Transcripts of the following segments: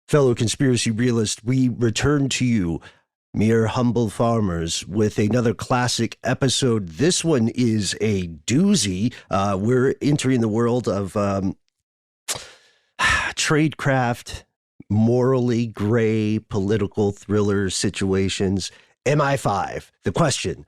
Fellow conspiracy realist, we return to you, mere humble farmers, with another classic episode. This one is a doozy. We're entering the world of tradecraft, morally gray political thriller situations. MI5. The question,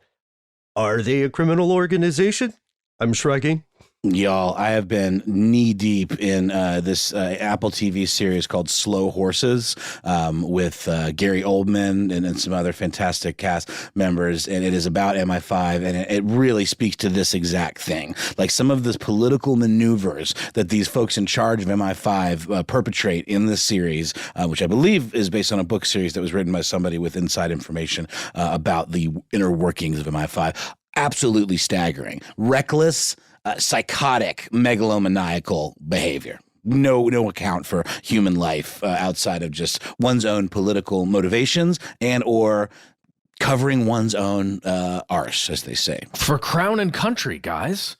are they a criminal organization? I'm shrugging. Y'all, I have been knee deep in this Apple TV series called Slow Horses with Gary Oldman and some other fantastic cast members. And it is about MI5. And it really speaks to this exact thing. Like some of the political maneuvers that these folks in charge of MI5 perpetrate in this series, which I believe is based on a book series that was written by somebody with inside information about the inner workings of MI5. Absolutely staggering. Reckless, psychotic, megalomaniacal behavior. No account for human life outside of just one's own political motivations and or covering one's own arse, as they say. For crown and country, guys.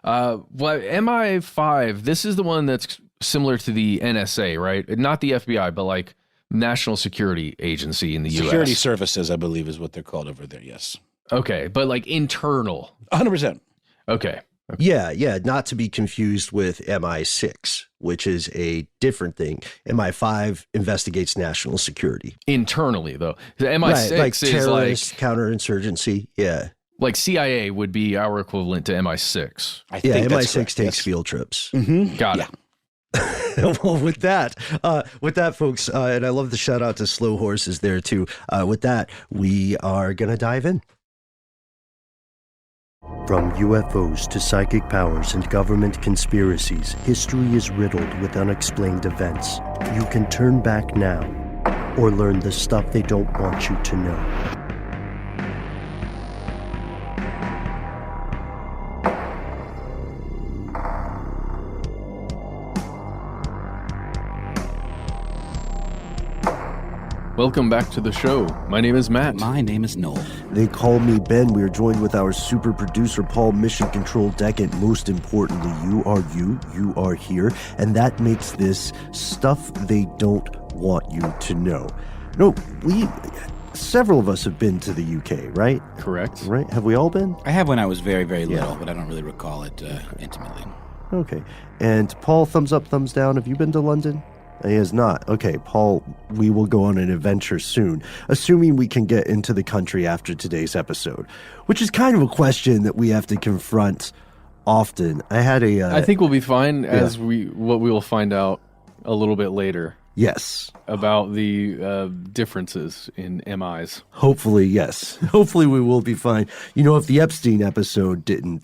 MI5, this is the one that's similar to the NSA, right? Not the FBI, but like National Security Agency in the U.S. Security Services, I believe, is what they're called over there, yes. Okay, but like internal. 100%. Okay. Yeah, not to be confused with MI6, which is a different thing. MI5 investigates national security. Internally, though. The MI6 right, like is terrorist, counterinsurgency, yeah. Like CIA would be our equivalent to MI6. I think MI6 takes field trips. Mm-hmm. Got it. Well, with that, folks, and I love the shout out to Slow Horses there, too. With that, we are going to dive in. From UFOs to psychic powers and government conspiracies, history is riddled with unexplained events. You can turn back now or learn the stuff they don't want you to know. Welcome back to the show. My name is Matt. My name is Noel. They call me Ben. We are joined with our super producer, Paul, Mission Control Deck, and most importantly, you are here, and that makes this stuff they don't want you to know. No, several of us have been to the UK, right? Correct. Right? Have we all been? I have when I was very, very little, but I don't really recall it intimately. Okay. And Paul, thumbs up, thumbs down. Have you been to London? He has not. Okay, Paul, we will go on an adventure soon, assuming we can get into the country after today's episode, which is kind of a question that we have to confront often. I think we'll be fine as we will find out a little bit later. Yes. About the differences in MIs. Hopefully, yes. Hopefully we will be fine. You know, if the Epstein episode didn't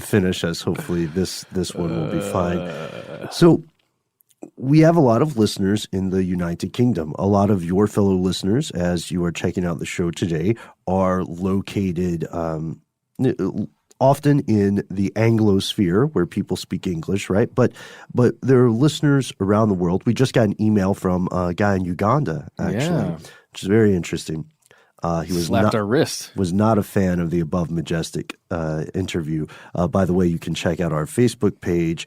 finish us, hopefully this one will be fine. So we have a lot of listeners in the United Kingdom. A lot of your fellow listeners, as you are checking out the show today, are located often in the Anglosphere, where people speak English, right? But there are listeners around the world. We just got an email from a guy in Uganda, actually, which is very interesting. He was slapped our wrist. Was not a fan of the Above Majestic interview. By the way, you can check out our Facebook page.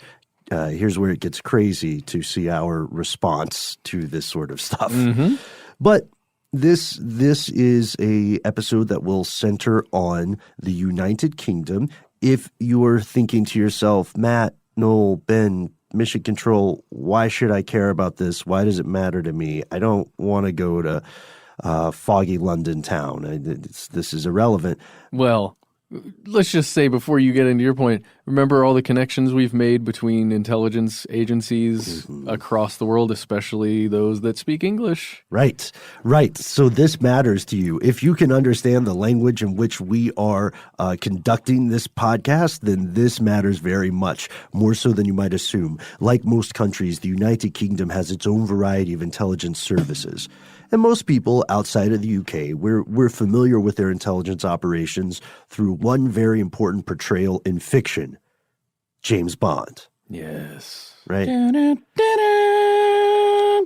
Here's where it gets crazy to see our response to this sort of stuff. Mm-hmm. But this is a episode that will center on the United Kingdom. If you are thinking to yourself, Matt, Noel, Ben, Mission Control, why should I care about this? Why does it matter to me? I don't want to go to foggy London town. This is irrelevant. Well, let's just say before you get into your point, remember all the connections we've made between intelligence agencies across the world, especially those that speak English. Right. So this matters to you. If you can understand the language in which we are conducting this podcast, then this matters very much, more so than you might assume. Like most countries, the United Kingdom has its own variety of intelligence services. And most people outside of the UK, we're familiar with their intelligence operations through one very important portrayal in fiction, James Bond. Yes. Right?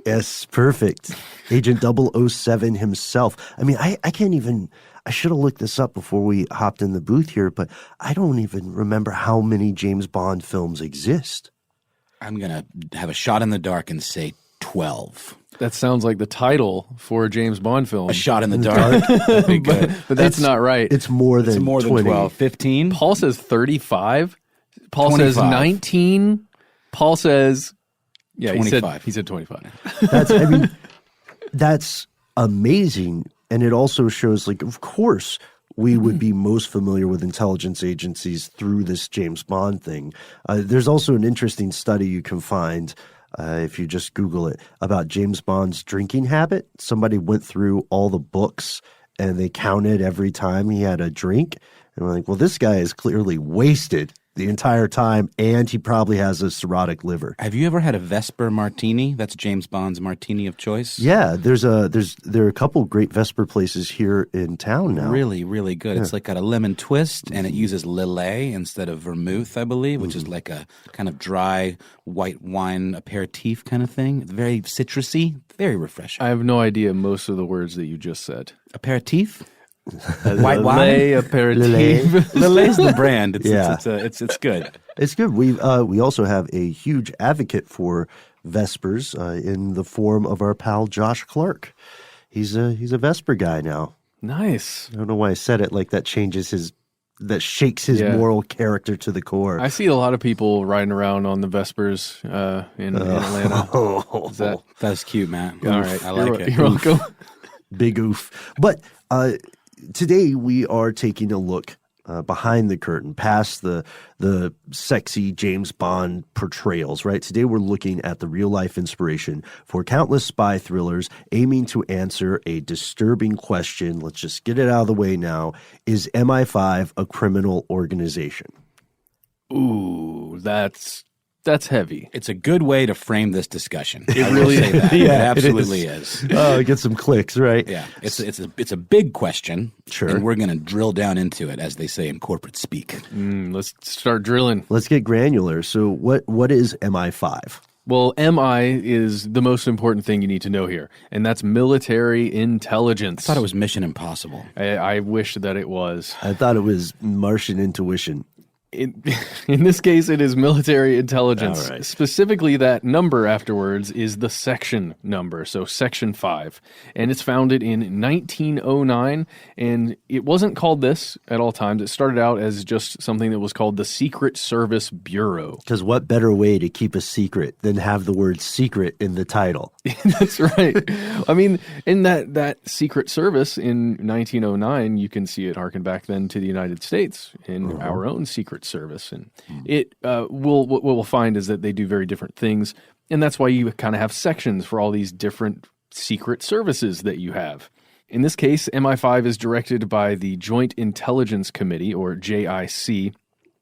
Yes, perfect. Agent 007 himself. I mean, I can't even – I should have looked this up before we hopped in the booth here, but I don't even remember how many James Bond films exist. I'm going to have a shot in the dark and say 12. That sounds like the title for a James Bond film. A Shot in the Dark. That'd be good. But that's not right. It's more than 20. 12. 15? Paul says 35. Paul 25. says 19. Paul says, yeah, 25. He said 25. That's amazing. And it also shows, like, of course, we would be most familiar with intelligence agencies through this James Bond thing. There's also an interesting study you can find if you just Google it, about James Bond's drinking habit. Somebody went through all the books and they counted every time he had a drink. And we're like, well, this guy is clearly wasted the entire time, and he probably has a cirrhotic liver. Have you ever had a Vesper martini? That's James Bond's martini of choice. Yeah, there are a couple great Vesper places here in town now. Really, really good. Yeah. It's like got a lemon twist, and it uses Lillet instead of vermouth, I believe, which is like a kind of dry white wine aperitif kind of thing. It's very citrusy, very refreshing. I have no idea most of the words that you just said. Aperitif? White wine, aperitif. Lillet's the brand. It's good. It's good. We also have a huge advocate for Vespers in the form of our pal Josh Clark. He's a Vesper guy now. Nice. I don't know why I said it like that. Shakes his moral character to the core. I see a lot of people riding around on the Vespers in Atlanta. That's cute, man. All right, I like it. You're welcome. Big oof. But today we are taking a look behind the curtain, past the sexy James Bond portrayals, right? Today we're looking at the real-life inspiration for countless spy thrillers, aiming to answer a disturbing question. Let's just get it out of the way now. Is MI5 a criminal organization? Ooh, that's heavy. It's a good way to frame this discussion. It really say that. Yeah, it absolutely is. Oh, get some clicks, right? Yeah, it's a big question. Sure. And we're going to drill down into it, as they say in corporate speak. Let's start drilling. Let's get granular. So what is MI5? Well, MI is the most important thing you need to know here, and that's military intelligence. I thought it was Mission Impossible. I wish that it was. I thought it was Martian intuition. In this case, it is military intelligence. All right. Specifically, that number afterwards is the section number, so Section 5. And it's founded in 1909, and it wasn't called this at all times. It started out as just something that was called the Secret Service Bureau. Because what better way to keep a secret than have the word secret in the title? That's right. I mean, in that Secret Service in 1909, you can see it harken back then to the United States in our own Secret Service. And what we'll find is that they do very different things. And that's why you kind of have sections for all these different secret services that you have. In this case, MI5 is directed by the Joint Intelligence Committee, or JIC.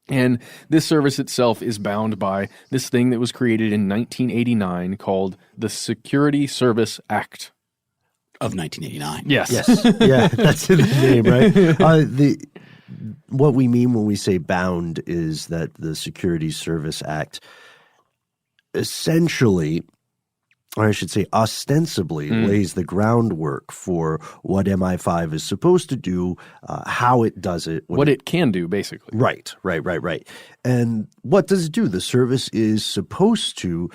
And this service itself is bound by this thing that was created in 1989 called the Security Service Act. Of 1989. Yes. Yeah, that's in the name, right? What we mean when we say bound is that the Security Service Act essentially, or I should say ostensibly, lays the groundwork for what MI5 is supposed to do, how it does it. What it can do, basically. Right. And what does it do? The service is supposed to,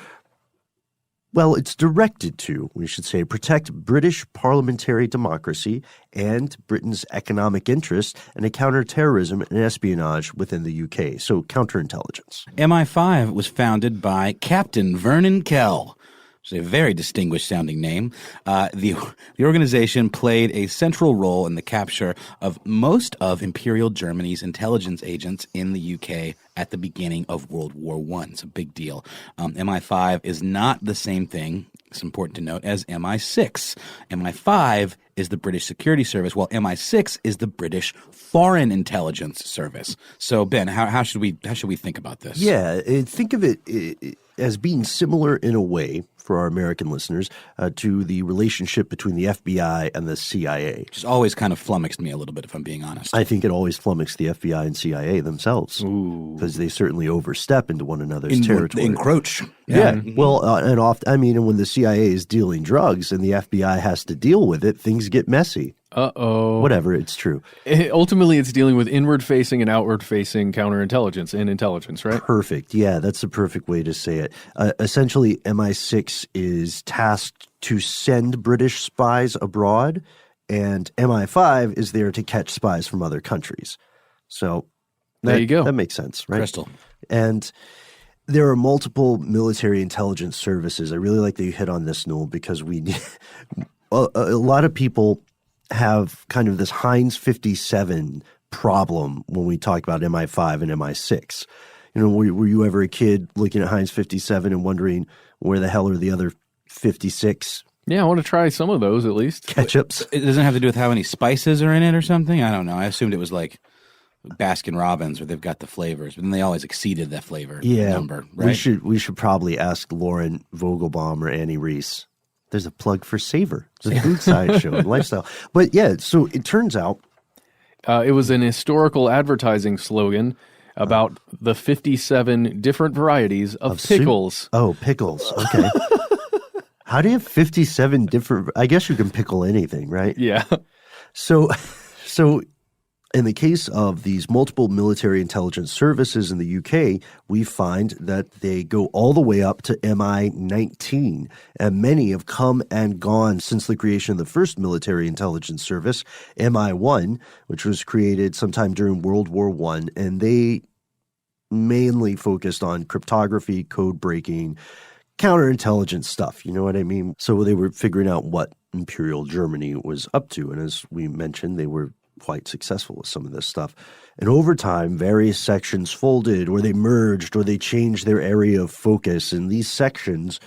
well, it's directed to, we should say, protect British parliamentary democracy and Britain's economic interests and counter terrorism and espionage within the UK. So counterintelligence. MI5 was founded by Captain Vernon Kell. It's a very distinguished-sounding name. The organization played a central role in the capture of most of Imperial Germany's intelligence agents in the UK at the beginning of World War I. It's a big deal. MI5 is not the same thing, it's important to note, as MI6. MI5 is the British Security Service, while MI6 is the British Foreign Intelligence Service. So, Ben, how should we think about this? Yeah, think of it as being similar in a way, for our American listeners, to the relationship between the FBI and the CIA. Which has always kind of flummoxed me a little bit, if I'm being honest. I think it always flummoxed the FBI and CIA themselves. Because they certainly overstep into one another's territory. They encroach. Yeah. Well, and often, and when the CIA is dealing drugs and the FBI has to deal with it, things get messy. Whatever, it's true. Ultimately, it's dealing with inward-facing and outward-facing counterintelligence and intelligence, right? Perfect. Yeah, that's the perfect way to say it. Essentially, MI6 is tasked to send British spies abroad, and MI5 is there to catch spies from other countries. So there you go. That makes sense, right? Crystal. And there are multiple military intelligence services. I really like that you hit on this, Noel, because a lot of people have kind of this Heinz 57 problem when we talk about MI5 and MI6. You know, were you ever a kid looking at Heinz 57 and wondering where the hell are the other 56 Yeah, I want to try some of those at least. ketchups? It doesn't have to do with how many spices are in it or something? I don't know. I assumed it was like Baskin Robbins where they've got the flavors, but then they always exceeded that flavor number, right? We should probably ask Lauren Vogelbaum or Annie Reese. There's a plug for Savor. It's a food side show and lifestyle. But yeah, so it turns out it was an historical advertising slogan about the 57 different varieties of pickles. soup. Oh, pickles. Okay. How do you have 57 different? I guess you can pickle anything, right? Yeah. So in the case of these multiple military intelligence services in the UK, we find that they go all the way up to MI19, and many have come and gone since the creation of the first military intelligence service, MI1, which was created sometime during World War I, and they mainly focused on cryptography, code breaking, counterintelligence stuff, you know what I mean? So they were figuring out what Imperial Germany was up to, and as we mentioned, they were quite successful with some of this stuff. And over time, various sections folded or they merged or they changed their area of focus. And these sections,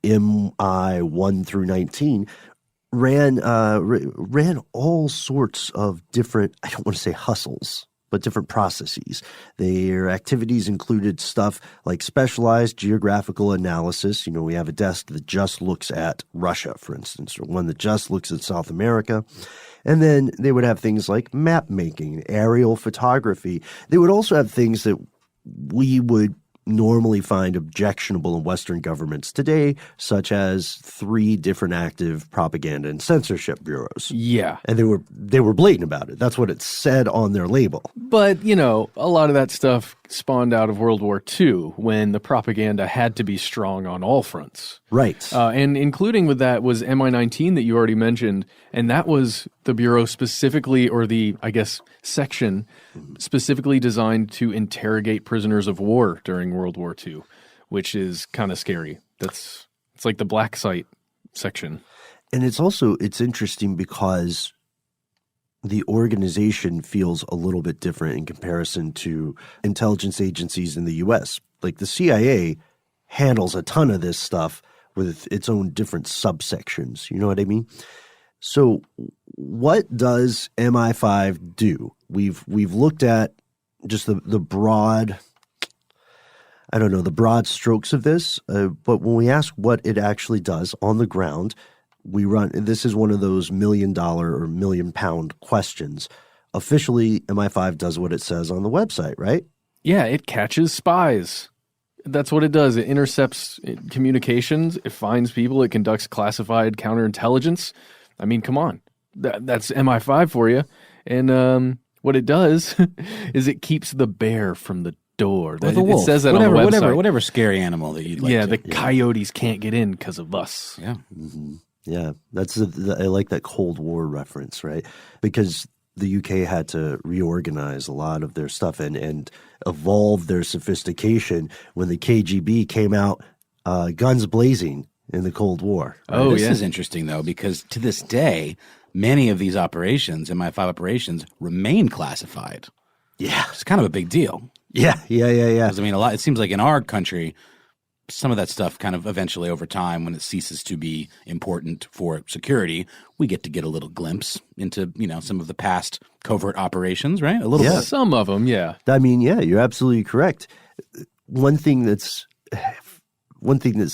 MI 1 through 19, ran all sorts of different, I don't want to say hustles, but different processes. Their activities included stuff like specialized geographical analysis. You know, we have a desk that just looks at Russia, for instance, or one that just looks at South America. And then they would have things like map making, aerial photography. They would also have things that we would normally find objectionable in Western governments today, such as 3 different active propaganda and censorship bureaus. Yeah. And they were blatant about it. That's what it said on their label. But, you know, a lot of that stuff spawned out of World War II when the propaganda had to be strong on all fronts. Right. And including with that was MI19 that you already mentioned, and that was the bureau specifically, or the, I guess, section specifically designed to interrogate prisoners of war during World War II, which is kind of scary. It's like the black site section. And it's interesting because the organization feels a little bit different in comparison to intelligence agencies in the U.S. Like the CIA handles a ton of this stuff with its own different subsections. You know what I mean? So what does MI5 do? We've looked at just the broad, I don't know, the broad strokes of this, but when we ask what it actually does on the ground, this is one of those $1 million or £1 million questions. Officially, MI5 does what it says on the website, right? Yeah, it catches spies. That's what it does. It intercepts communications. It finds people. It conducts classified counterintelligence. I mean, come on. That's MI5 for you. And what it does is it keeps the bear from the door. Or the wolf. It says that on the website. Whatever scary animal that you'd like to. The coyotes can't get in because of us. Yeah. Mm-hmm. Yeah, I like that Cold War reference, right? Because the UK had to reorganize a lot of their stuff and evolve their sophistication when the KGB came out guns blazing in the Cold War. Right? Oh, this is interesting, though, because to this day, many of these operations, MI5 operations, remain classified. Yeah. It's kind of a big deal. Yeah. Because, I mean, it seems like in our country, some of that stuff kind of eventually over time, when it ceases to be important for security, we get a little glimpse into, you know, some of the past covert operations, right? A little bit. Some of them, yeah. I mean, yeah, you're absolutely correct. One thing that's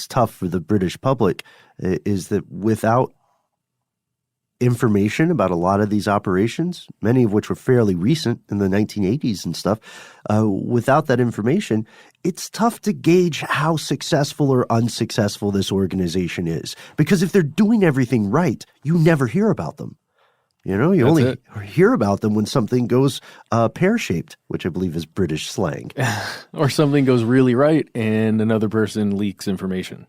tough for the British public is that without information about a lot of these operations, many of which were fairly recent in the 1980s and stuff, without that information, it's tough to gauge how successful or unsuccessful this organization is. Because if they're doing everything right, you never hear about them. You know, you That's only it. hear about them when something goes pear-shaped, which I believe is British slang. Or something goes really right and another person leaks information.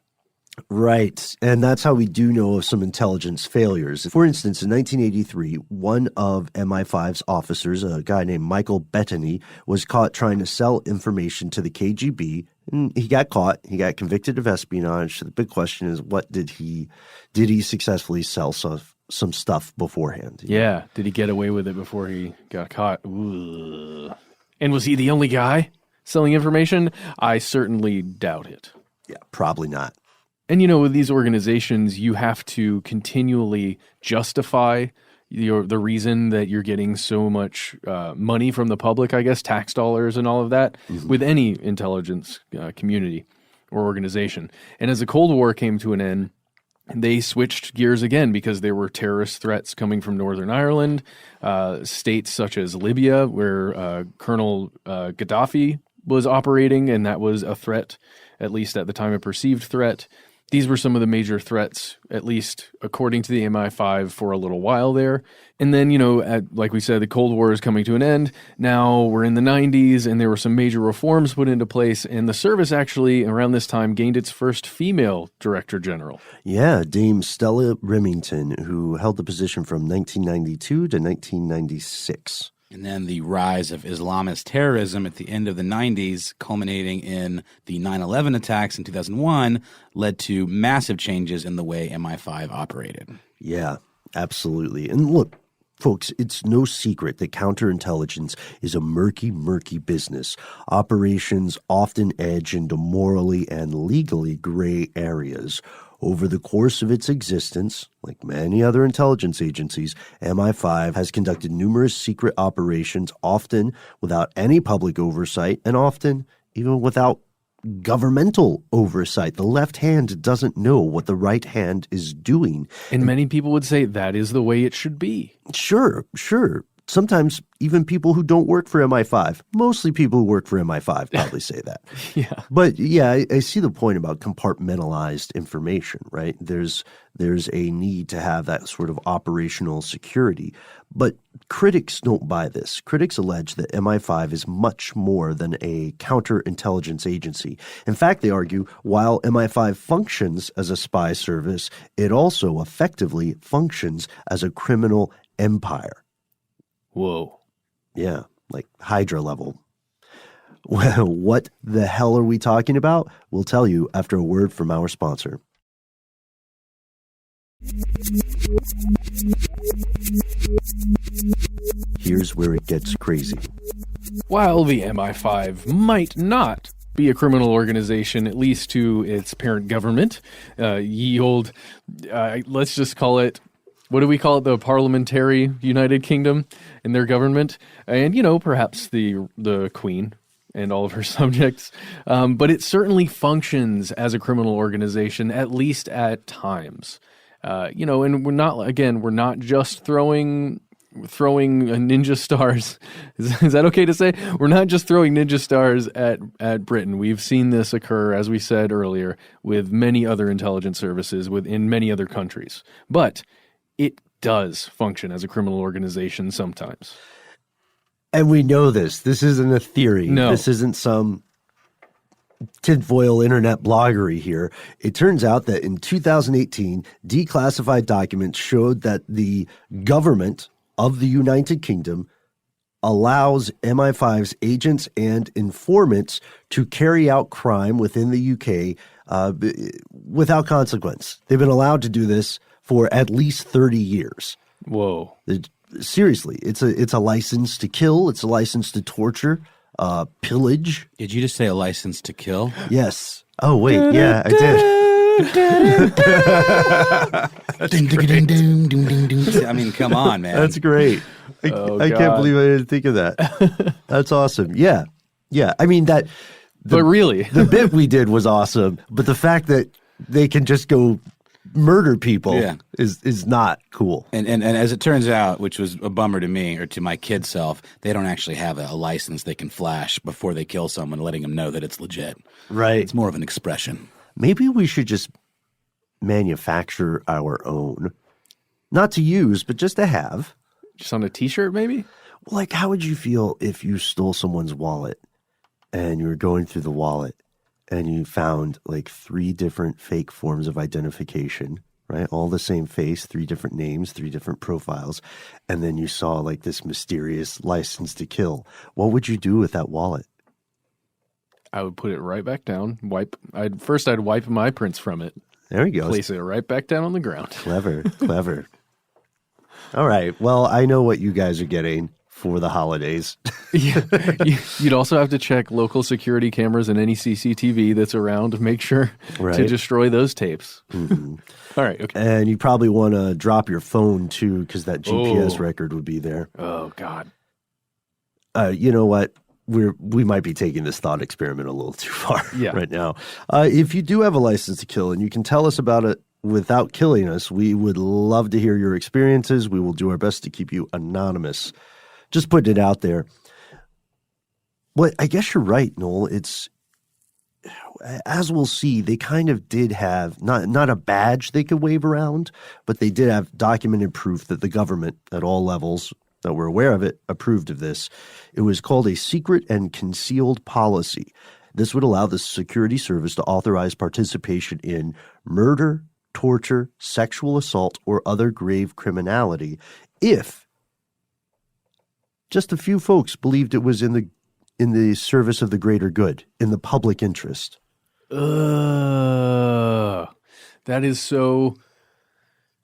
Right. And that's how we do know of some intelligence failures. For instance, in 1983, one of MI5's officers, a guy named Michael Bettany, was caught trying to sell information to the KGB. And he got caught. He got convicted of espionage. The big question is, what did he successfully sell some stuff beforehand? Yeah. Did he get away with it before he got caught? Ooh. And was he the only guy selling information? I certainly doubt it. Yeah, probably not. And, you know, with these organizations, you have to continually justify the reason that you're getting so much money from the public, I guess, tax dollars and all of that, with any intelligence community or organization. And as the Cold War came to an end, they switched gears again because there were terrorist threats coming from Northern Ireland, states such as Libya, where Colonel Gaddafi was operating, and that was a threat, at least at the time, a perceived threat. These were some of the major threats, at least according to the MI5, for a little while there. And then, you know, like we said, the Cold War is coming to an end. Now we're in the 90s, and there were some major reforms put into place. And the service actually, around this time, gained its first female director general. Yeah, Dame Stella Remington, who held the position from 1992 to 1996. And then the rise of Islamist terrorism at the end of the 90s, culminating in the 9/11 attacks in 2001, led to massive changes in the way MI5 operated. Yeah, absolutely. And look, folks, it's no secret that counterintelligence is a murky, murky business. Operations often edge into morally and legally gray areas. Over the course of its existence, like many other intelligence agencies, MI5 has conducted numerous secret operations, often without any public oversight and often even without governmental oversight. The left hand doesn't know what the right hand is doing. And many people would say that is the way it should be. Sure. Sometimes even people who don't work for MI5, mostly people who work for MI5 probably say that. Yeah. But yeah, I see the point about compartmentalized information, right? There's a need to have that sort of operational security. But critics don't buy this. Critics allege that MI5 is much more than a counterintelligence agency. In fact, they argue while MI5 functions as a spy service, it also effectively functions as a criminal empire. Whoa. Yeah, like Hydra level. Well, what the hell are we talking about? We'll tell you after a word from our sponsor. Here's where it gets crazy. While the MI5 might not be a criminal organization, at least to its parent government, let's just call it, what do we call it? The Parliamentary United Kingdom and their government, and, you know, perhaps the Queen and all of her subjects. But it certainly functions as a criminal organization, at least at times. You know, and we're not just throwing ninja stars. Is that okay to say? We're not just throwing ninja stars at Britain. We've seen this occur, as we said earlier, with many other intelligence services within many other countries. But it does function as a criminal organization sometimes. And we know this. This isn't a theory. No. This isn't some tinfoil internet bloggery here. It turns out that in 2018, declassified documents showed that the government of the United Kingdom allows MI5's agents and informants to carry out crime within the UK without consequence. They've been allowed to do this for at least 30 years. Whoa. Seriously, it's a license to kill. It's a license to torture, pillage. Did you just say a license to kill? Yes. Oh, wait. Yeah, I did. I mean, come on, man. That's great. I can't believe I didn't think of that. That's awesome. Yeah. I mean, but really, the bit we did was awesome. But the fact that they can just go murder people is not cool. And as it turns out, which was a bummer to me or to my kid self, they don't actually have a license they can flash before they kill someone, letting them know that it's legit. Right. It's more of an expression. Maybe we should just manufacture our own. Not to use, but just to have. Just on a T-shirt, maybe? Like, how would you feel if you stole someone's wallet and you were going through the wallet and you found like 3 different fake forms of identification, right? All the same face, 3 different names, 3 different profiles. And then you saw like this mysterious license to kill. What would you do with that wallet? I would put it right back down. I'd wipe my prints from it. There he goes. Place it right back down on the ground. Clever, clever. All right. Well, I know what you guys are getting for the holidays. Yeah. You'd also have to check local security cameras and any CCTV that's around to make sure to destroy those tapes. Mm-hmm. All right. Okay. And you probably want to drop your phone too, because that GPS record would be there. Oh, God. You know what? We might be taking this thought experiment a little too far right now. If you do have a license to kill and you can tell us about it without killing us, we would love to hear your experiences. We will do our best to keep you anonymous. Just putting it out there. Well, I guess you're right, Noel. It's, as we'll see, they kind of did have not a badge they could wave around, but they did have documented proof that the government at all levels that were aware of it approved of this. It was called a secret and concealed policy. This would allow the security service to authorize participation in murder, torture, sexual assault, or other grave criminality if just a few folks believed it was in the service of the greater good, in the public interest. That is so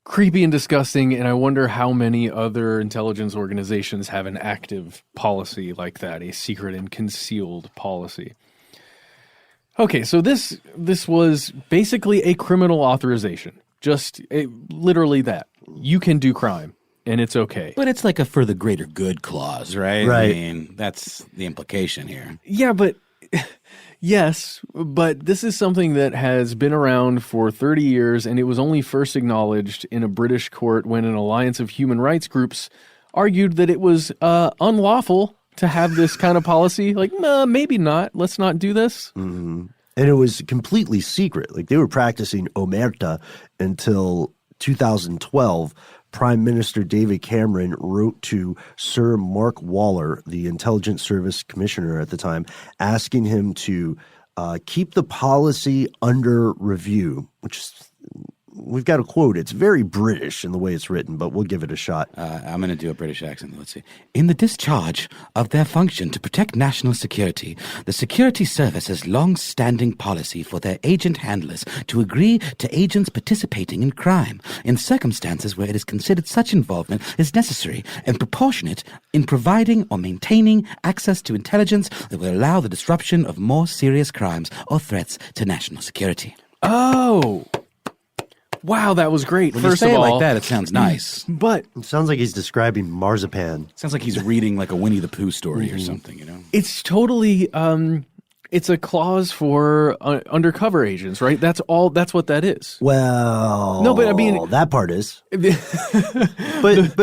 creepy and disgusting, and I wonder how many other intelligence organizations have an active policy like that, a secret and concealed policy. Okay, so this was basically a criminal authorization, literally that. You can do crime, and it's okay. But it's like a for the greater good clause, right? Right. I mean, that's the implication here. Yeah, but... Yes, but this is something that has been around for 30 years, and it was only first acknowledged in a British court when an alliance of human rights groups argued that it was unlawful to have this kind of policy. Like, maybe not. Let's not do this. Mm-hmm. And it was completely secret. Like, they were practicing omerta until 2012. Prime Minister David Cameron wrote to Sir Mark Waller, the Intelligence Service Commissioner at the time, asking him to keep the policy under review, which is, we've got a quote. It's very British in the way it's written, but we'll give it a shot. I'm going to do a British accent. Let's see. In the discharge of their function to protect national security, the Security Service has long-standing policy for their agent handlers to agree to agents participating in crime in circumstances where it is considered such involvement is necessary and proportionate in providing or maintaining access to intelligence that will allow the disruption of more serious crimes or threats to national security. Oh, wow, that was great. When First you say of all, it like that, it sounds nice. But It sounds like he's describing marzipan. Sounds like he's reading like a Winnie the Pooh story or something, you know? it's totally it's a clause for undercover agents, right? That's what that is. Well, No, but I mean- that part is. But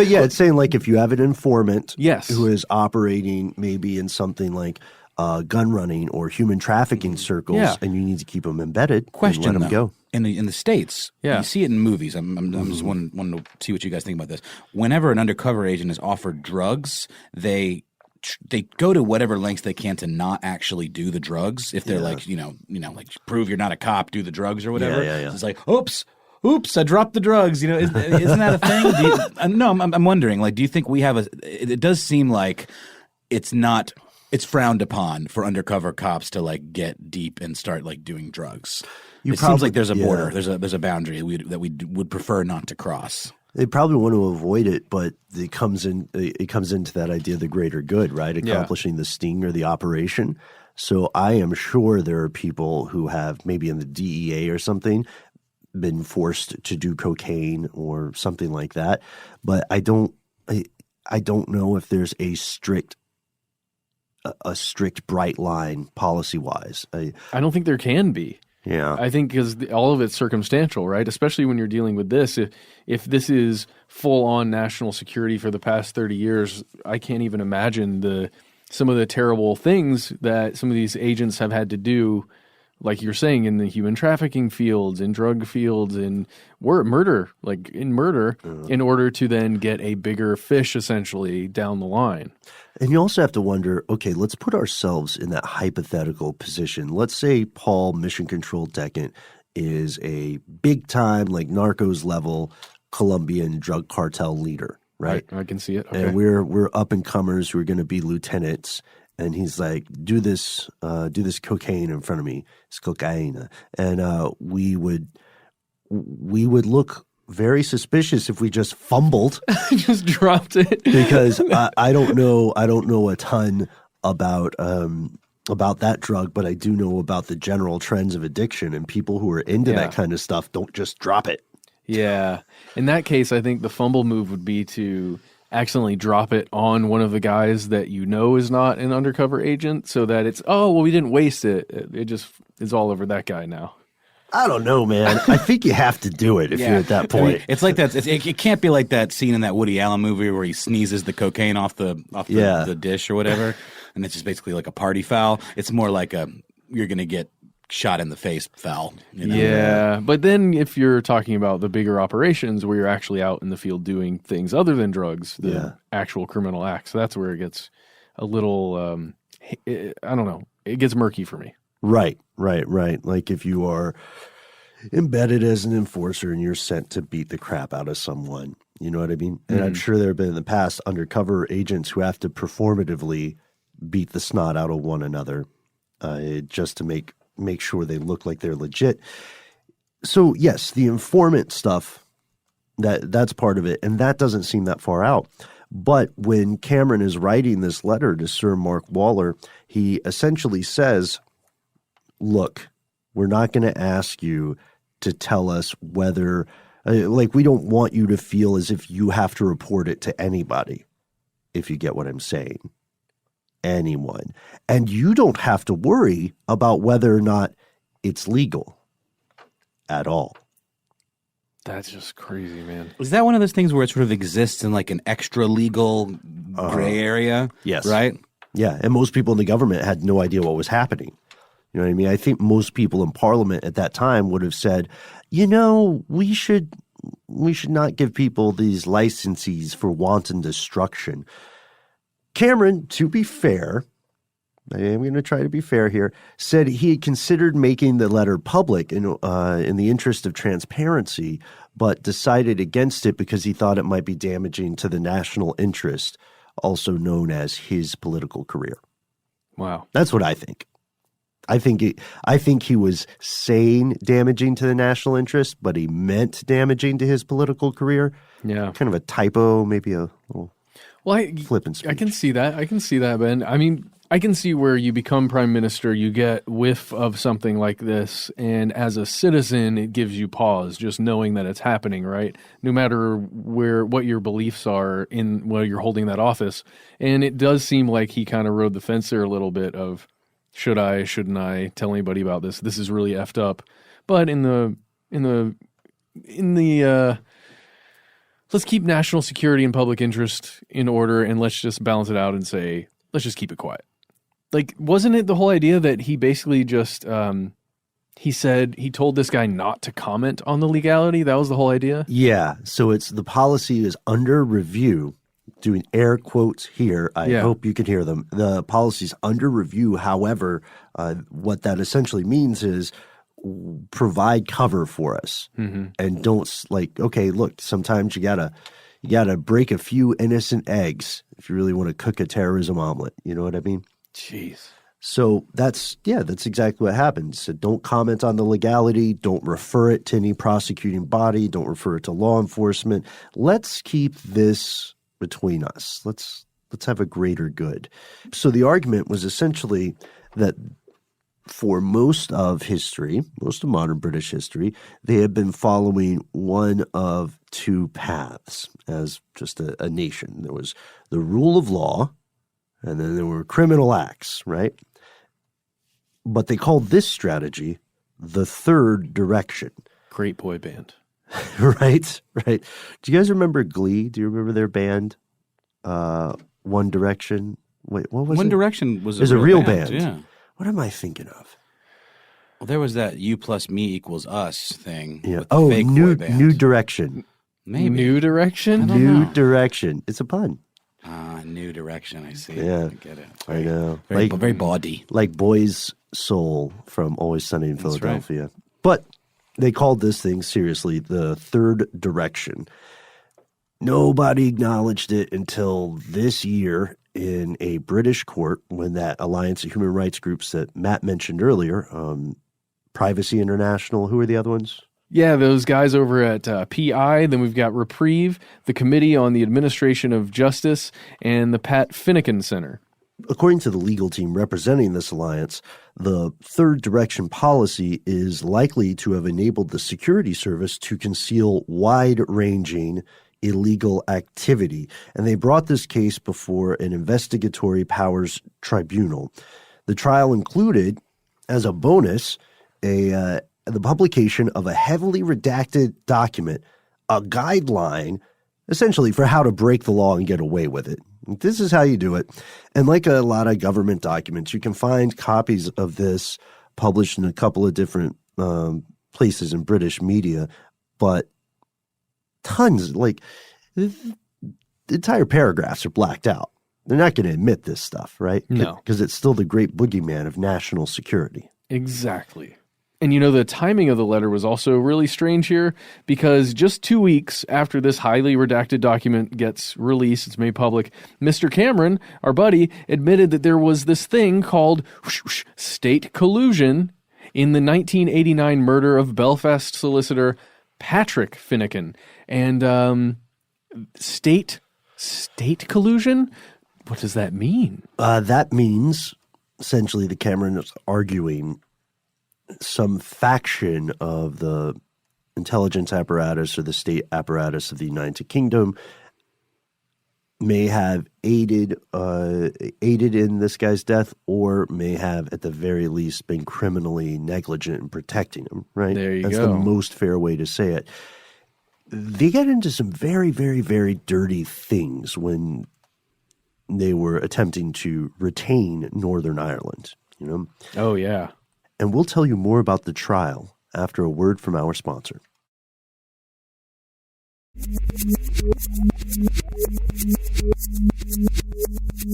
yeah, it's saying like if you have an informant Yes. who is operating maybe in something like gun running or human trafficking circles, Yeah. and you need to keep them embedded, Question, let them though. go. In the States, Yeah. you see it in movies. I'm just wanting to see what you guys think about this. Whenever an undercover agent is offered drugs, they go to whatever lengths they can to not actually do the drugs. If they're like, like prove you're not a cop, do the drugs or whatever. Yeah. So it's like, oops, I dropped the drugs. Isn't that a thing? No, I'm wondering. Like, do you think we have it does seem like it's frowned upon for undercover cops to like get deep and start like doing drugs. It seems like there's a border, there's a boundary that we would prefer not to cross. They probably want to avoid it, but it comes into that idea of the greater good, right? Accomplishing the sting or the operation. So I am sure there are people who have maybe in the DEA or something been forced to do cocaine or something like that. But I don't know if there's a strict bright line policy wise. I don't think there can be. Yeah. I think because all of it's circumstantial, right? Especially when you're dealing with this. If this is full-on national security for the past 30 years, I can't even imagine some of the terrible things that some of these agents have had to do like you're saying, in the human trafficking fields, in drug fields, in murder, in order to then get a bigger fish essentially down the line. And you also have to wonder, okay, let's put ourselves in that hypothetical position. Let's say Paul Mission Control Decant is a big-time, like Narcos level Colombian drug cartel leader, right? I can see it. Okay. And we're up-and-comers who are going to be lieutenants. And he's like, do this cocaine in front of me. It's cocaine. And we would look very suspicious if we just fumbled. Just dropped it. Because I don't know a ton about that drug, but I do know about the general trends of addiction, and people who are into that kind of stuff don't just drop it. Yeah. In that case, I think the fumble move would be to accidentally drop it on one of the guys that you know is not an undercover agent, so that it's, we didn't waste it. It just is all over that guy now. I don't know, man. I think you have to do it if you're at that point. I mean, it's like that. It can't be like that scene in that Woody Allen movie where he sneezes the cocaine off the dish or whatever, and it's just basically like a party foul. It's more like you're going to get shot in the face foul. You know? Yeah, but then if you're talking about the bigger operations where you're actually out in the field doing things other than drugs, the actual criminal acts, that's where it gets a little, I don't know, it gets murky for me. Right. Like if you are embedded as an enforcer and you're sent to beat the crap out of someone, you know what I mean? And I'm sure there have been in the past undercover agents who have to performatively beat the snot out of one another just to make sure they look like they're legit. So yes, the informant stuff, that's part of it, and that doesn't seem that far out. But when Cameron is writing this letter to Sir Mark Waller, he essentially says, look, we're not going to ask you to tell us whether, we don't want you to feel as if you have to report it to anybody, if you get what I'm saying. Anyone. And you don't have to worry about whether or not it's legal at all. That's just crazy, man. Is that one of those things where it sort of exists in like an extra legal gray area? Yes. Right? Yeah. And most people in the government had no idea what was happening. You know what I mean? I think most people in Parliament at that time would have said, we should not give people these licenses for wanton destruction. Cameron, to be fair, I am going to try to be fair here, said he had considered making the letter public in the interest of transparency, but decided against it because he thought it might be damaging to the national interest, also known as his political career. Wow. That's what I think. I think he was saying damaging to the national interest, but he meant damaging to his political career. Yeah. Kind of a typo, maybe a little flippant speech. I can see that, Ben. I mean, I can see where you become prime minister, you get whiff of something like this, and as a citizen, it gives you pause just knowing that it's happening, right? No matter what your beliefs are in while you're holding that office. And it does seem like he kind of rode the fence there a little bit of, should I, shouldn't I tell anybody about this? This is really effed up. But in the let's keep national security and public interest in order, and let's just balance it out and say, let's just keep it quiet. Like, wasn't it the whole idea that he basically just, he told this guy not to comment on the legality? That was the whole idea? Yeah. So the policy is under review, doing air quotes here. I hope you can hear them. The policy's under review. However, what that essentially means is provide cover for us, and don't okay, look, sometimes you gotta break a few innocent eggs if you really want to cook a terrorism omelet. You know what I mean? Jeez. So that's exactly what happens. So don't comment on the legality. Don't refer it to any prosecuting body. Don't refer it to law enforcement. Let's keep this between us. Let's have a greater good. So the argument was essentially that for most of modern British history, they had been following one of two paths as just a nation. There was the rule of law, and then there were criminal acts, right? But they called this strategy the third direction. Great boy band. Right. Do you guys remember Glee? Do you remember their band, One Direction? Wait, what was it? One Direction was a real band. Yeah. What am I thinking of? Well, there was that U plus me equals us thing. Yeah. With the fake boy band. New Direction. Maybe. New Direction? New Direction. It's a pun. New Direction. I see. Yeah. I get it. I know. Very bawdy. Like Boy's Soul from Always Sunny in That's Philadelphia. Right. But they called this thing seriously the Third Direction. Nobody acknowledged it until this year in a British court when that Alliance of Human Rights groups that Matt mentioned earlier, Privacy International, who are the other ones? Yeah, those guys over at PI. Then we've got Reprieve, the Committee on the Administration of Justice, and the Pat Finnegan Center. According to the legal team representing this alliance, the Third Direction policy is likely to have enabled the security service to conceal wide-ranging illegal activity. And they brought this case before an investigatory powers tribunal. The trial included, as a bonus, the publication of a heavily redacted document, a guideline, essentially for how to break the law and get away with it. This is how you do it. And like a lot of government documents, you can find copies of this published in a couple of different places in British media, but tons, like entire paragraphs are blacked out. They're not going to admit this stuff, right? No. Because it's still the great boogeyman of national security. Exactly. And the timing of the letter was also really strange here because just 2 weeks after this highly redacted document gets released, it's made public, Mr. Cameron, our buddy, admitted that there was this thing called state collusion in the 1989 murder of Belfast solicitor Patrick Finnegan. And state collusion? What does that mean? That means essentially the Cameron is arguing some faction of the intelligence apparatus or the state apparatus of the United Kingdom may have aided in this guy's death, or may have at the very least been criminally negligent in protecting him, right? There you That's go. the most fair way to say it. They get into some very, very, very dirty things when they were attempting to retain Northern Ireland, Oh, yeah. And we'll tell you more about the trial after a word from our sponsor.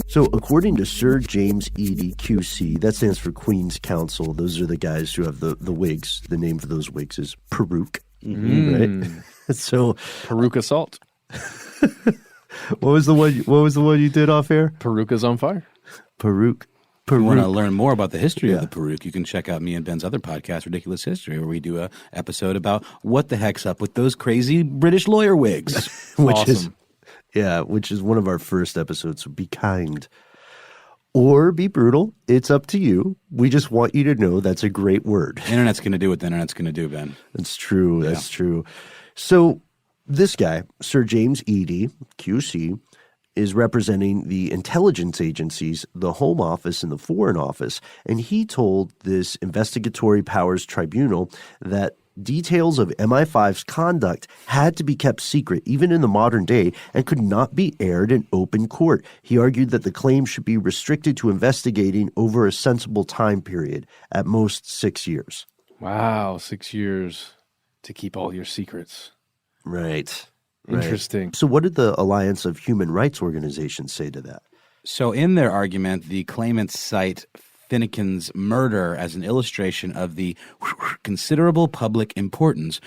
So according to Sir James Eadie, QC, that stands for Queen's Counsel. Those are the guys who have the wigs. The name for those wigs is peruke, right? So Peruke assault. What was the one you did off air? Peruka's on fire. Peruke. If you want to learn more about the history of the peruke, you can check out me and Ben's other podcast, Ridiculous History, where we do a episode about what the heck's up with those crazy British lawyer wigs. which is one of our first episodes. So be kind or be brutal. It's up to you. We just want you to know that's a great word. The internet's going to do what the internet's going to do, Ben. That's true. That's true. So this guy, Sir James Eadie, QC, is representing the intelligence agencies, the Home Office and the Foreign Office, and he told this investigatory powers tribunal that details of MI5's conduct had to be kept secret, even in the modern day, and could not be aired in open court. He argued that the claim should be restricted to investigating over a sensible time period, at most 6 years. Wow, 6 years to keep all your secrets. Right. Interesting. So what did the Alliance of Human Rights Organizations say to that? So in their argument, the claimants cite Finnegan's murder as an illustration of the considerable public importance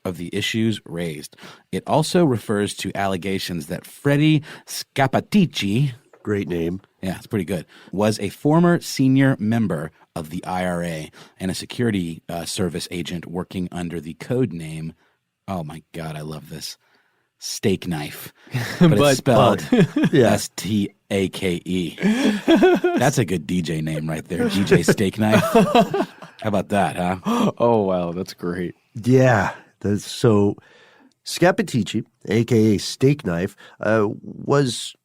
of the issues raised. It also refers to allegations that Freddie Scappaticci, Great name. yeah, it's pretty good, was a former senior member of the IRA and a security service agent working under the code name, oh my God, I love this, Steak Knife, but it's spelled Stake. That's a good DJ name right there, GJ Steak Knife. How about that, huh? Oh, wow, that's great. Yeah. So Scappaticci, a.k.a. Steak Knife, was,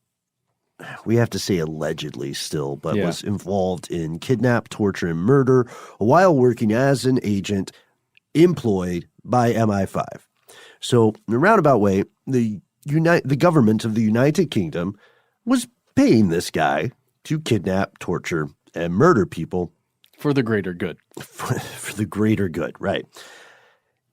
we have to say allegedly still, but was involved in kidnap, torture, and murder while working as an agent employed by MI5. So in a roundabout way, the government of the United Kingdom was paying this guy to kidnap, torture, and murder people For the greater good. For the greater good, right.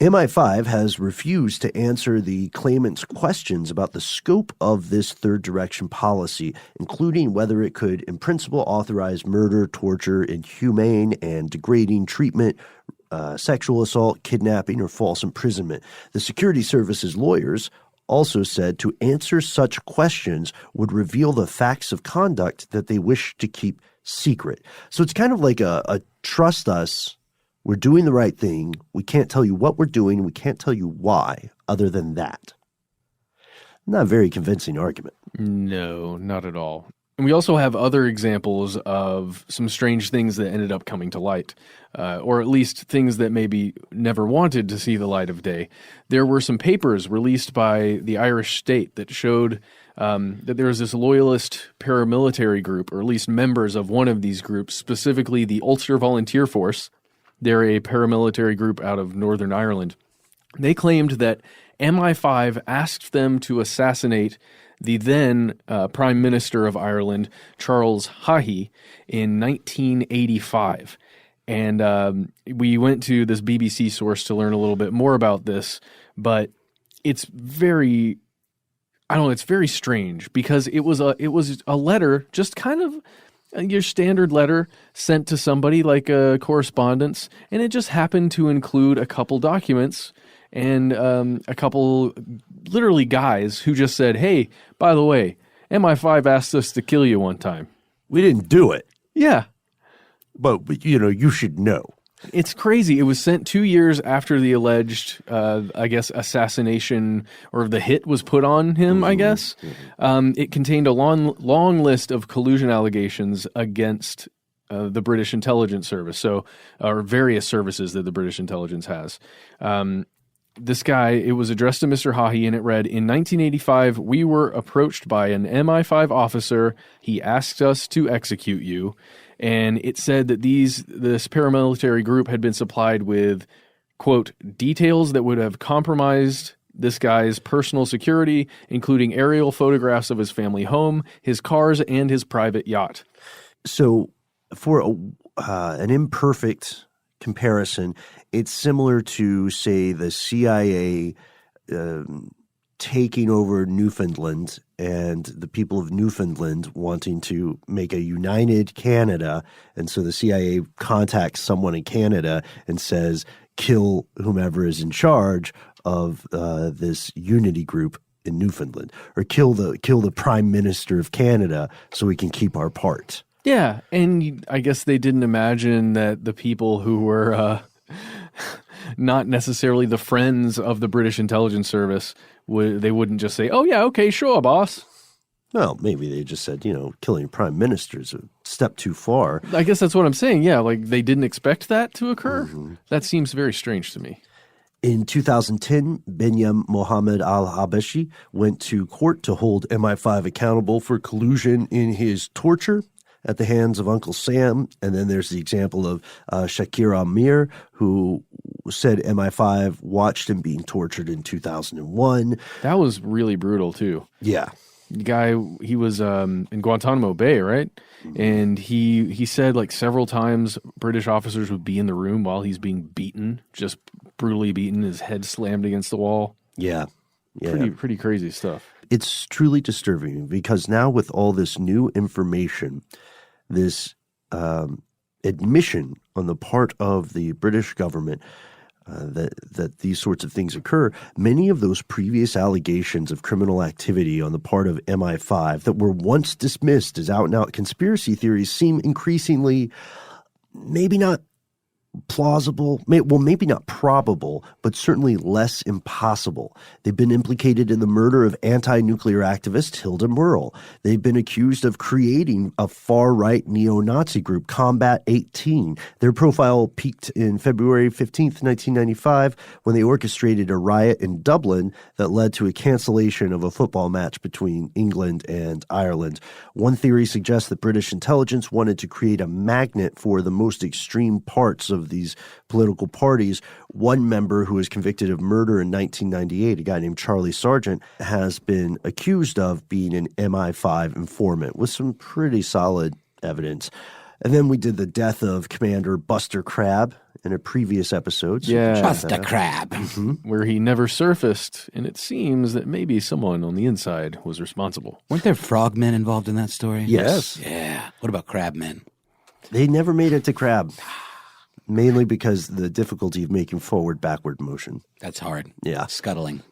MI5 has refused to answer the claimant's questions about the scope of this third direction policy, including whether it could, in principle, authorize murder, torture, inhumane and degrading treatment, sexual assault, kidnapping, or false imprisonment. The security services lawyers also said to answer such questions would reveal the facts of conduct that they wish to keep secret. So it's kind of like a trust us. We're doing the right thing. We can't tell you what we're doing. We can't tell you why other than that. Not a very convincing argument. No, not at all. And we also have other examples of some strange things that ended up coming to light, or at least things that maybe never wanted to see the light of day. There were some papers released by the Irish state that showed that there was this loyalist paramilitary group, or at least members of one of these groups, specifically the Ulster Volunteer Force. They're a paramilitary group out of Northern Ireland. They claimed that MI5 asked them to assassinate the then Prime Minister of Ireland, Charles Haughey, in 1985. And we went to this BBC source to learn a little bit more about this, but it's very, it's very strange because it was a letter, just kind of your standard letter sent to somebody, like a correspondence, and it just happened to include a couple documents and a couple literally guys who just said, hey, by the way, MI5 asked us to kill you one time. We didn't do it. Yeah. But you should know. It's crazy. It was sent 2 years after the alleged, assassination or the hit was put on him, I guess. It contained a long list of collusion allegations against the British intelligence service, or various services that the British intelligence has. This guy, it was addressed to Mr. Haughey, and it read, in 1985, we were approached by an MI5 officer. He asked us to execute you. And it said that this paramilitary group had been supplied with, quote, details that would have compromised this guy's personal security, including aerial photographs of his family home, his cars, and his private yacht. So for an imperfect comparison, it's similar to, say, the CIA taking over Newfoundland and the people of Newfoundland wanting to make a united Canada. And so the CIA contacts someone in Canada and says, kill whomever is in charge of this unity group in Newfoundland, or kill the Prime Minister of Canada so we can keep our part. Yeah, and I guess they didn't imagine that the people who were not necessarily the friends of the British intelligence service they wouldn't just say, oh yeah, okay, sure, boss. Well, maybe they just said, killing prime minister is a step too far. I guess that's what I'm saying. Yeah, like they didn't expect that to occur. Mm-hmm. That seems very strange to me. In 2010, Benyam Mohammed al-Habashi went to court to hold MI5 accountable for collusion in his torture at the hands of Uncle Sam. And then there's the example of Shakir Amir, who said MI5 watched him being tortured in 2001. That was really brutal, too. Yeah. The guy, he was in Guantanamo Bay, right? Mm-hmm. And he said like several times British officers would be in the room while he's being beaten, just brutally beaten, his head slammed against the wall. Yeah. Pretty crazy stuff. It's truly disturbing because now with all this new information, this admission on the part of the British government that these sorts of things occur, many of those previous allegations of criminal activity on the part of MI5 that were once dismissed as out-and-out conspiracy theories seem increasingly maybe not plausible, maybe not probable, but certainly less impossible. They've been implicated in the murder of anti-nuclear activist Hilda Merle. They've been accused of creating a far-right neo-Nazi group, Combat 18. Their profile peaked in February 15th, 1995, when they orchestrated a riot in Dublin that led to a cancellation of a football match between England and Ireland. One theory suggests that British intelligence wanted to create a magnet for the most extreme parts of these political parties. One member who was convicted of murder in 1998, a guy named Charlie Sargent, has been accused of being an MI5 informant with some pretty solid evidence. And then we did the death of Commander Buster Crab in a previous episode. So Yeah. Buster Crab. where he never surfaced, and it seems that maybe someone on the inside was responsible. Weren't there frogmen involved in that story? Yes. Yeah. What about crabmen? They never made it to Crab, mainly because the difficulty of making forward-backward motion. That's hard. Yeah. Scuttling.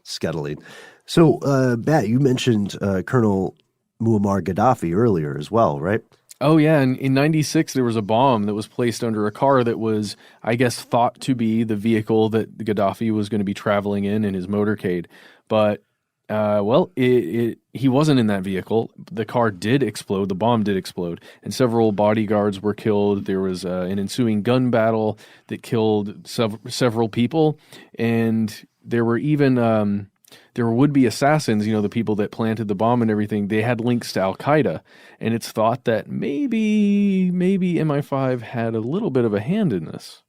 So, Matt, you mentioned Colonel Muammar Gaddafi earlier as well, right? Oh, yeah. And in 96, there was a bomb that was placed under a car that was, I guess, thought to be the vehicle that Gaddafi was going to be traveling in his motorcade. But, he wasn't in that vehicle. The car did explode. The bomb did explode. And several bodyguards were killed. There was an ensuing gun battle that killed several people. And there were even... there were would-be assassins, the people that planted the bomb and everything. They had links to Al-Qaeda, and it's thought that maybe MI5 had a little bit of a hand in this.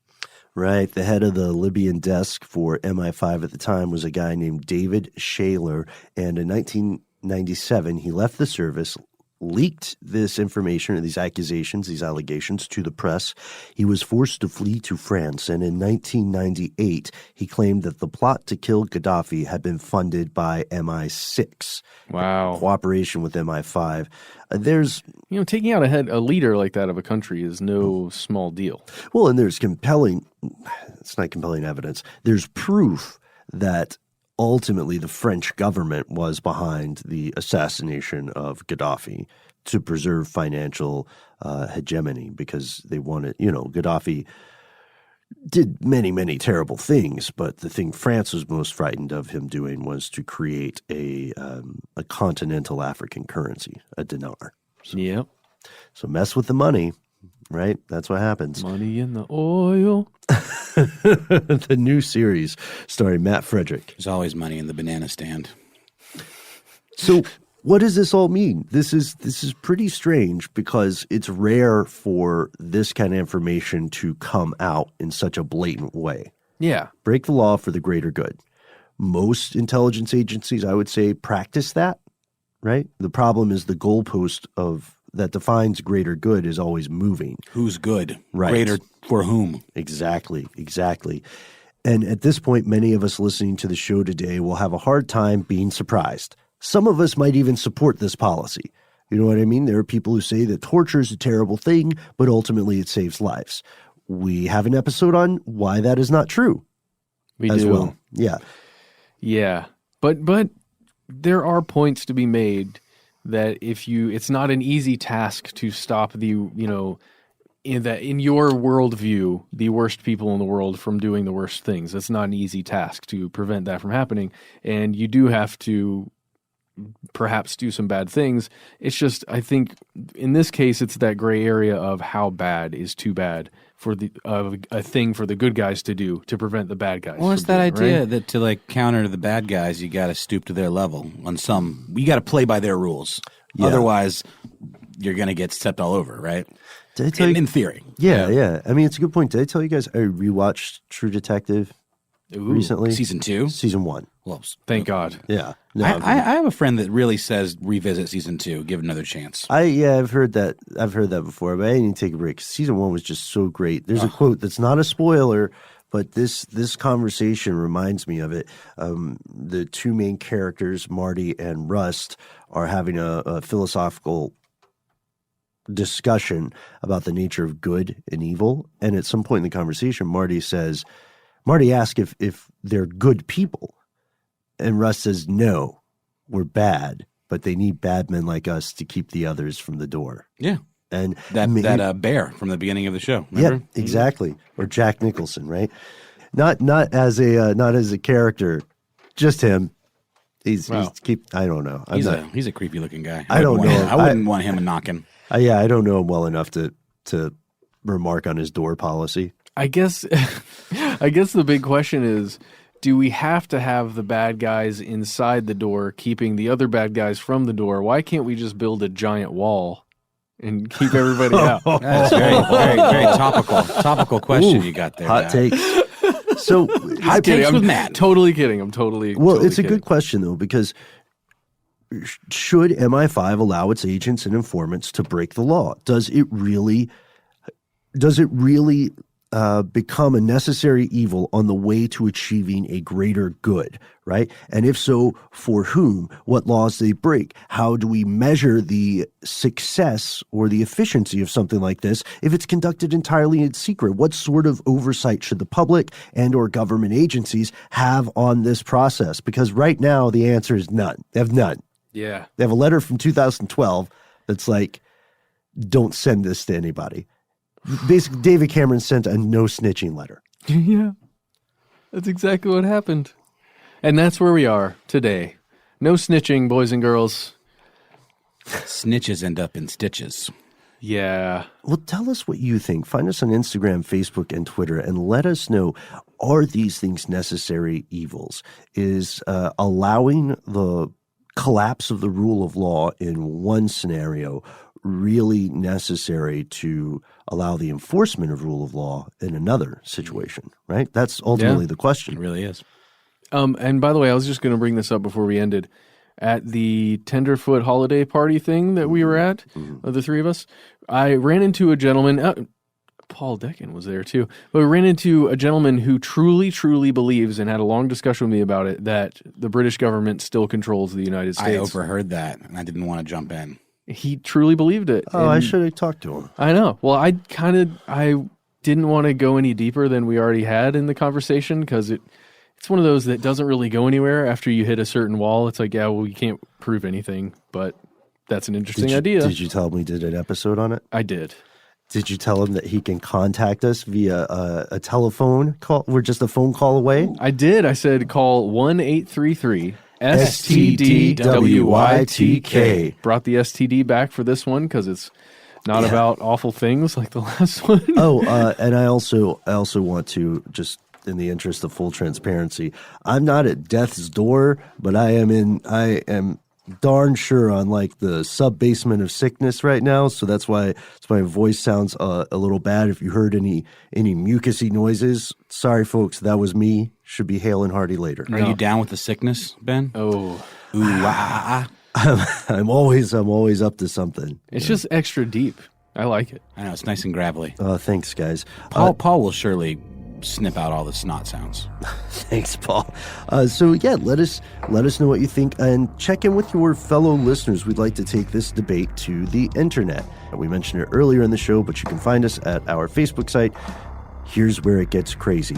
Right. The head of the Libyan desk for MI5 at the time was a guy named David Shaler, and in 1997, he left the service, leaked this information or these accusations, these allegations to the press. He was forced to flee to France, and in 1998, he claimed that the plot to kill Gaddafi had been funded by MI6. Wow. Cooperation with MI5. There's... taking out a leader like that of a country is no small deal. Well, and there's it's not compelling evidence. There's proof that ultimately, the French government was behind the assassination of Gaddafi to preserve financial hegemony because they wanted, Gaddafi did many, many terrible things, but the thing France was most frightened of him doing was to create a continental African currency, a dinar. Yep. So mess with the money, right? That's what happens. Money in the oil. The new series starring Matt Frederick. There's always money in the banana stand. So what does this all mean? This is pretty strange because it's rare for this kind of information to come out in such a blatant way. Yeah. Break the law for the greater good. Most intelligence agencies, I would say, practice that, right? The problem is the goalpost that defines greater good is always moving. Who's good? Right. Greater for whom? Exactly. And at this point, many of us listening to the show today will have a hard time being surprised. Some of us might even support this policy. You know what I mean? There are people who say that torture is a terrible thing, but ultimately it saves lives. We have an episode on why that is not true. We as do. well. Yeah. Yeah. But there are points to be made that it's not an easy task to stop in your worldview, the worst people in the world from doing the worst things. It's not an easy task to prevent that from happening. And you do have to perhaps do some bad things. It's just, I think in this case, it's that gray area of how bad is too bad for a thing for the good guys to do to prevent the bad guys. Well, it's that idea right? that to counter the bad guys, you got to stoop to their level you got to play by their rules. Yeah. Otherwise, you're going to get stepped all over, right? Did I tell you? In theory. Yeah. I mean, it's a good point. Did I tell you guys I rewatched True Detective recently? Season 2? Season 1. Well, thank God. Yeah. No, I have a friend that really says revisit season 2, give it another chance. I've heard that before, but I didn't take a break. Season 1 was just so great. There's a quote that's not a spoiler, but this conversation reminds me of it. The two main characters, Marty and Rust, are having a philosophical discussion about the nature of good and evil. And at some point in the conversation, Marty asks if they're good people. And Russ says, no, we're bad, but they need bad men like us to keep the others from the door. Yeah. And that bear from the beginning of the show. Remember? Yeah, exactly. Or Jack Nicholson, right? Not as a character, just him. I don't know. He's a creepy looking guy. I don't know. I wouldn't want him knocking. I don't know him well enough to remark on his door policy. I guess the big question is, do we have to have the bad guys inside the door keeping the other bad guys from the door? Why can't we just build a giant wall and keep everybody out? That's very, very, very topical question you got there. Hot takes. So hot takes with Matt. Totally kidding. I'm totally it's kidding. A good question though, because should MI5 allow its agents and informants to break the law? Does it really does it really become a necessary evil on the way to achieving a greater good, right? And if so, for whom? What laws do they break? How do we measure the success or the efficiency of something like this if it's conducted entirely in secret? What sort of oversight should the public and or government agencies have on this process? Because right now the answer is none. They have none. Yeah. They have a letter from 2012 that's like, don't send this to anybody. Basically, David Cameron sent a no snitching letter. Yeah, that's exactly what happened. And that's where we are today. No snitching, boys and girls. Snitches end up in stitches. Yeah. Well, tell us what you think. Find us on Instagram, Facebook, and Twitter, and let us know, are these things necessary evils? Is allowing the collapse of the rule of law in one scenario really necessary to allow the enforcement of rule of law in another situation, right? That's ultimately the question. It really is. And by the way, I was just going to bring this up before we ended. At the Tenderfoot holiday party thing that we were at, the three of us, I ran into a gentleman, Paul Decken was there too, but we ran into a gentleman who truly, truly believes, and had a long discussion with me about it, that the British government still controns the United States. I overheard that, and I didn't want to jump in. He truly believed it. Oh, I should have talked to him. I know. Well, I didn't want to go any deeper than we already had in the conversation, because it's one of those that doesn't really go anywhere after you hit a certain wall. It's like, yeah, well, you can't prove anything, but that's an interesting idea. Did you tell him we did an episode on it? I did. Did you tell him that he can contact us via a telephone call? We're just a phone call away? I did. I said call 1-833 STDWYTK. Brought the STD back for this one because it's not about awful things like the last one. And I also want to, just in the interest of full transparency, I'm not at death's door, but I am darn sure on like the sub-basement of sickness right now. So that's why my voice sounds a little bad. If you heard any mucusy noises, sorry folks, that was me. Should be hale and hearty later. Are you down with the sickness, Ben? Oh, I'm always up to something. It's just extra deep. I like it. I know, it's nice and gravelly. Thanks, guys. Paul will surely snip out all the snot sounds. Thanks, Paul. So yeah, let us know what you think, and check in with your fellow listeners. We'd like to take this debate to the internet. We mentioned it earlier in the show, but you can find us at our Facebook site. Here's where it gets crazy.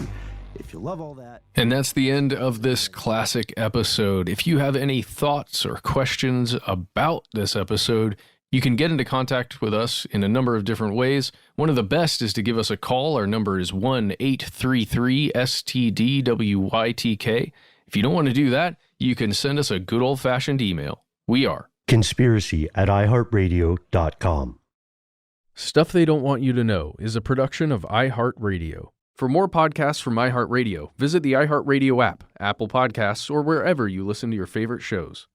If you love all that. And that's the end of this classic episode. If you have any thoughts or questions about this episode, you can get into contact with us in a number of different ways. One of the best is to give us a call. Our number is 1-833-STDWYTK. If you don't want to do that, you can send us a good old-fashioned email. We are conspiracy@iHeartRadio.com. Stuff They Don't Want You to Know is a production of iHeartRadio. For more podcasts from iHeartRadio, visit the iHeartRadio app, Apple Podcasts, or wherever you listen to your favorite shows.